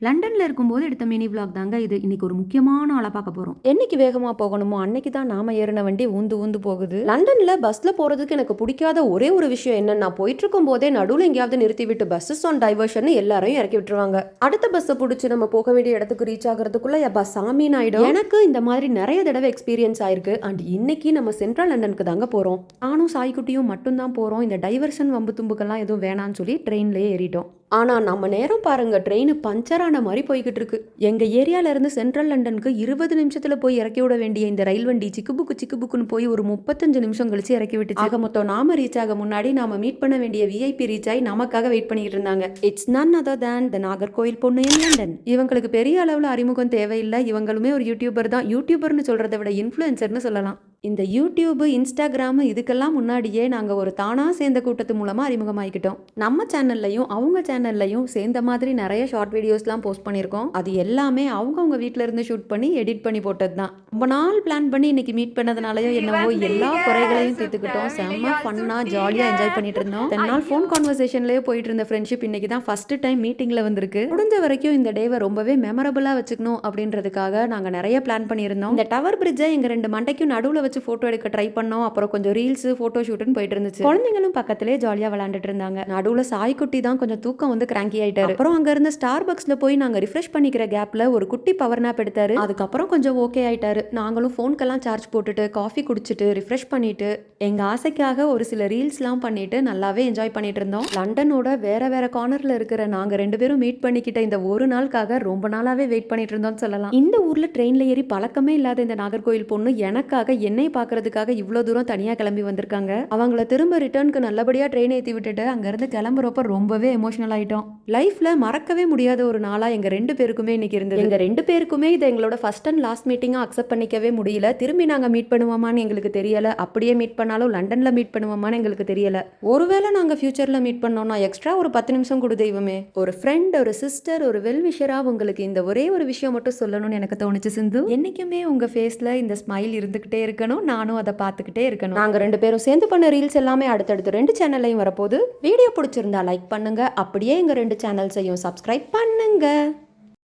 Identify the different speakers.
Speaker 1: லண்டன்ல இருக்கும்போது எடுத்த மினி விளாக் தாங்க இது. இன்னைக்கு ஒரு முக்கியமான ஆளை பார்க்க போறோம்.
Speaker 2: என்னைக்கு வேகமா போகணுமோ அன்னைக்கு தான் நாம ஏறின வண்டி ஊந்து ஊந்து போகுது. லண்டன்ல பஸ்ல போறதுக்கு எனக்கு பிடிக்காத ஒரே ஒரு விஷயம் என்னன்னா, போயிட்டு இருக்கும் போதே நடுவுல எங்கேயாவது நிறுத்தி விட்டு பஸ்ஸஸ் ஆன் டைவர்ஷன் எல்லாரையும் இறக்கி விட்டுருவாங்க. அடுத்த பஸ்ஸை பிடிச்சி நம்ம போக வேண்டிய இடத்துக்கு ரீச் ஆகிறதுக்குள்ள எப்பா சாமின்னு ஆயிடும். எனக்கு இந்த மாதிரி நிறைய தடவை எக்ஸ்பீரியன்ஸ் ஆயிருக்கு. அண்ட் இன்னைக்கு நம்ம சென்ட்ரல் லண்டனுக்கு தாங்க போறோம். நானும் சாய்க்குட்டியும் மட்டும்தான் போறோம். இந்த டைவர்ஷன் வம்பு தும்புக்கெல்லாம் எதுவும் வேணான்னு சொல்லி ட்ரெயின்லயே ஏறிட்டோம். ஆனா நம்ம நேரம் பாருங்க, ட்ரெயின் பஞ்சர் ஆன மாதிரி போய்கிட்டு இருக்கு. எங்க ஏரியால இருந்து சென்ட்ரல் லண்டனுக்கு 20 நிமிஷத்துல போய் இறக்கி விட வேண்டிய இந்த ரயில் வண்டி சிக்குபுக்குன்னு போய் ஒரு 35 நிமிஷம் கழிச்சு இறக்கி விட்டுச்சு. ஆக மொத்தம் நாம ரீச் ஆக முன்னாடி நாம மீட் பண்ண வேண்டிய விஐபி ரீச் ஆகி நமக்காக வெயிட் பண்ணிட்டு இருந்தாங்க. இட்ஸ் நன் அதர் தேன் தி நாகர்கோயில் பொண்ணு இன் லண்டன். இவங்களுக்கு பெரிய அளவுல அறிமுகம் தேவையில்லை. இவங்களுமே ஒரு யூடியூபர் தான். யூடியூபர்னு சொல்றதை விட இன்ஃப்ளூயன்சர்னு சொல்லலாம். இந்த யூடியூப், இன்ஸ்டாகிராம் இதுக்கெல்லாம் முன்னாடியே நாங்கள் ஒரு தானா சேர்ந்த கூட்டத்து மூலமாக அறிமுகமாகிக்கிட்டோம். நம்ம சேனல்லையும் அவங்க சேனல்லையும் சேர்ந்த மாதிரி நிறைய ஷார்ட் வீடியோஸ்லாம் போஸ்ட் பண்ணியிருக்கோம். அது எல்லாமே அவங்கவுங்க வீட்டில இருந்து ஷூட் பண்ணி எடிட் பண்ணி போட்டது தான். ரொம்ப நாள் பிளான் பண்ணி இன்னைக்கு மீட் பண்ணதுனாலயோ என்னவோ எல்லா குறைகளையும் தீர்த்துக்கிட்டோம். செம்ம ஃபன்னா ஜாலியாக என்ஜாய் பண்ணிட்டு இருந்தோம். 10 நாள் ஃபோன் கான்வர்சேஷன்லேயே போயிட்டு இருந்த ஃப்ரெண்ட்ஷிப் இன்னைக்கு தான் ஃபர்ஸ்ட் டைம் மீட்டிங்கில் வந்திருக்கு. முடிஞ்ச வரைக்கும் இந்த டேவை ரொம்பவே மெமரபுளாக வச்சுக்கணும் அப்படின்றதுக்காக நாங்கள் நிறைய பிளான் பண்ணியிருந்தோம். இந்த டவர் பிரிட்ஜை எங்கள் 2 மண்டைக்கும் நடுவில் போட்டோ எடுக்க ட்ரை பண்ணோம். அப்புறம் கொஞ்சம் ரீல்ஸ், போட்டோ ஷூட்னு போயிட்டு இருந்துச்சு. குழந்தைங்களும் பக்கத்திலே ஜாலியா விளையாண்டுட்டு இருந்தாங்க. நடுவுல சாய்க்குட்டி தான் கொஞ்சம் தூக்கம் வந்து கிராங்கி ஆயிட்டாரு. அப்புறம் அங்க இருந்த ஸ்டார் பக்ஸ்ல போய் நாங்க ரிஃப்ரெஷ் பண்ணிக்கிற கேப்ல ஒரு குட்டி பவர் நாப் எடுத்தாரு. அதுக்கப்புறம் கொஞ்சம் ஓகே ஆயிட்டாரு. நாங்களும் போன்க்கெல்லாம் சார்ஜ் போட்டுட்டு காஃபி குடிச்சிட்டு ரிஃப்ரெஷ் பண்ணிட்டு எங்க ஆசைக்காக ஒரு சில ரீல்ஸ்லாம் பண்ணிட்டு நல்லாவே என்ஜாய் பண்ணிட்டு இருந்தோம். லண்டனோட வேற வேற கார்னர்ல இருக்கிற நாங்க 2 பேரும் மீட் பண்ணிக்கிட்ட இந்த ஒரு நாளுக்காக ரொம்ப நாளாவே வெயிட் பண்ணிட்டு இருந்தோம்னு சொல்லலாம். இந்த ஊர்ல ட்ரெயின்ல ஏறி பழக்கமே இல்லாத இந்த நாகர்கோயில் பொண்ணு எனக்காக என்னை பார்க்கறதுக்காக இவ்வளவு தூரம் தனியா கிளம்பி வந்திருக்காங்க. அவங்கள திரும்ப ரிட்டர்னுக்கு நல்லபடியா ட்ரெயின் ஏற்றி விட்டுட்டு அங்க இருந்து கிளம்புறப்ப ரொம்பவே எமோஷனல் ஆயிட்டோம். லைஃப்ல மறக்கவே முடியாத ஒரு நாளா எங்க 2 பேருக்குமே இன்னைக்கு இருந்தது. எங்க 2 பேருக்குமே இதை எங்களோட ஃபர்ஸ்ட் அண்ட் லாஸ்ட் மீட்டிங்கா அக்செப்ட் பண்ணிக்கவே முடியல. திரும்பி நாங்க மீட் பண்ணுவோமான்னு எங்களுக்கு தெரியல. அப்படியே மீட் பண்ணாலும் லண்டன்ல மீட் பண்ணுவோமான்னு எங்களுக்கு தெரியல. ஒருவேளை நாங்க ஃபியூச்சர்ல மீட் பண்ணோம்னா எக்ஸ்ட்ரா ஒரு 10 நிமிஷம் கொடு தெய்வமே. ஒரு ஃப்ரெண்ட், ஒரு சிஸ்டர், ஒரு வெல்விஷரா உங்களுக்கு இந்த ஒரே ஒரு விஷயம் மட்டும் சொல்லணும்னு எனக்கு தோணுச்சு சிந்து. என்னைக்குமே உங்க ஃபேஸ்ல இந்த ஸ்மைல் இருந்துகிட்டே இருக்கணும். நானும் அதை பார்த்துக்கிட்டே இருக்கணும். நாங்கள் 2 பேரும் சேர்ந்து பண்ண ரீல்ஸ் எல்லாமே அடுத்தடுத்து 2 சேனல்லையும் வரப்போது. வீடியோ பிடிச்சிருந்தா லைக் பண்ணுங்க. அப்படியே எங்க 2 சேனல்ஸையும் சப்ஸ்கிரைப் பண்ணுங்க.